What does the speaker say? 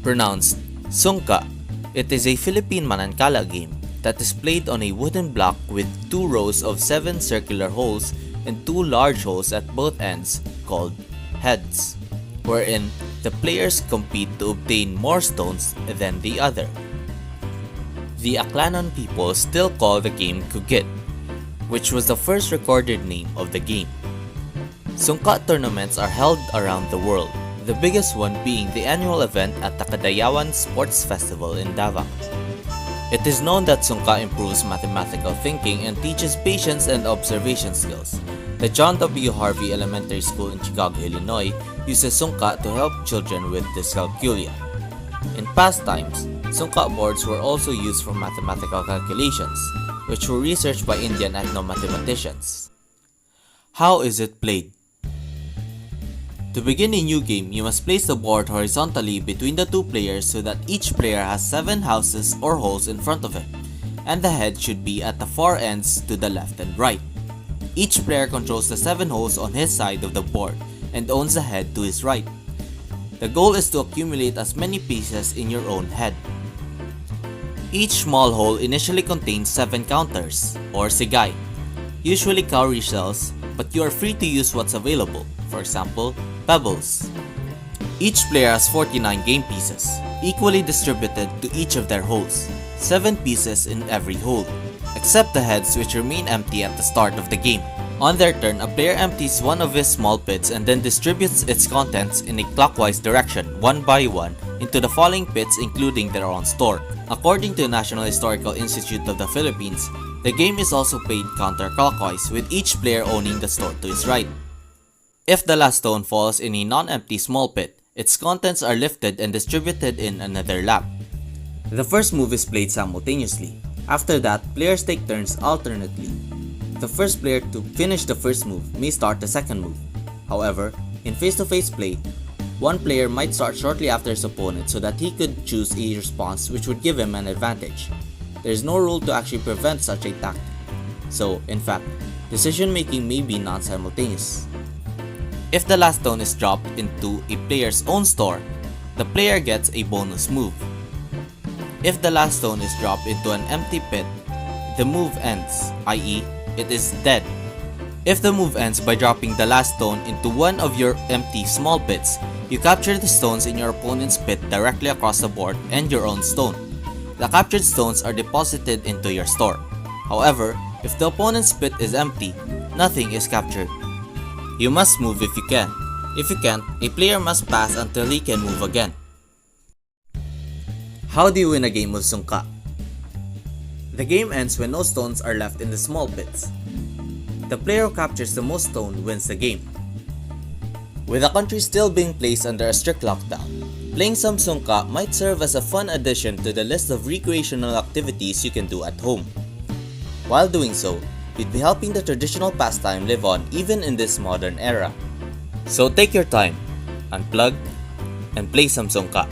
pronounced Sunka. It is a Philippine manankala game that is played on a wooden block with 2 rows of 7 circular holes and 2 large holes at both ends called heads, wherein the players compete to obtain more stones than the other. The Aklanon people still call the game Kugit, which was the first recorded name of the game. Sunka tournaments are held around the world, the biggest one being the annual event at the Kadayawan Sports Festival in Davao. It is known that Sunka improves mathematical thinking and teaches patience and observation skills. The John W. Harvey Elementary School in Chicago, Illinois uses Sunka to help children with dyscalculia. In past times, Sunka boards were also used for mathematical calculations, which were researched by Indian ethno-mathematicians. How is it played? To begin a new game, you must place the board horizontally between the 2 players so that each player has 7 houses or holes in front of him, and the head should be at the far ends to the left and right. Each player controls the 7 holes on his side of the board and owns the head to his right. The goal is to accumulate as many pieces in your own head. Each small hole initially contains 7 counters, or sigay, usually cowrie shells, but you are free to use what's available, for example, pebbles. Each player has 49 game pieces, equally distributed to each of their holes, 7 pieces in every hole, except the heads which remain empty at the start of the game. On their turn, a player empties one of his small pits and then distributes its contents in a clockwise direction, one by one, into the following pits including their own store. According to the National Historical Institute of the Philippines, the game is also played counterclockwise, with each player owning the store to his right. If the last stone falls in a non-empty small pit, its contents are lifted and distributed in another lap. The first move is played simultaneously. After that, players take turns alternately. The first player to finish the first move may start the second move. However, in face-to-face play, one player might start shortly after his opponent so that he could choose a response which would give him an advantage. There is no rule to actually prevent such a tactic. So, in fact, decision-making may be non-simultaneous. If the last stone is dropped into a player's own store, the player gets a bonus move. If the last stone is dropped into an empty pit, the move ends, i.e., it is dead. If the move ends by dropping the last stone into one of your empty small pits, you capture the stones in your opponent's pit directly across the board and your own stone. The captured stones are deposited into your store. However, if the opponent's pit is empty, nothing is captured. You must move if you can. If you can't, a player must pass until he can move again. How do you win a game of Sunka? The game ends when no stones are left in the small pits. The player who captures the most stone wins the game. With the country still being placed under a strict lockdown, playing some Sunka might serve as a fun addition to the list of recreational activities you can do at home. While doing so, you'd be helping the traditional pastime live on even in this modern era. So take your time, unplug, and play some Sunka.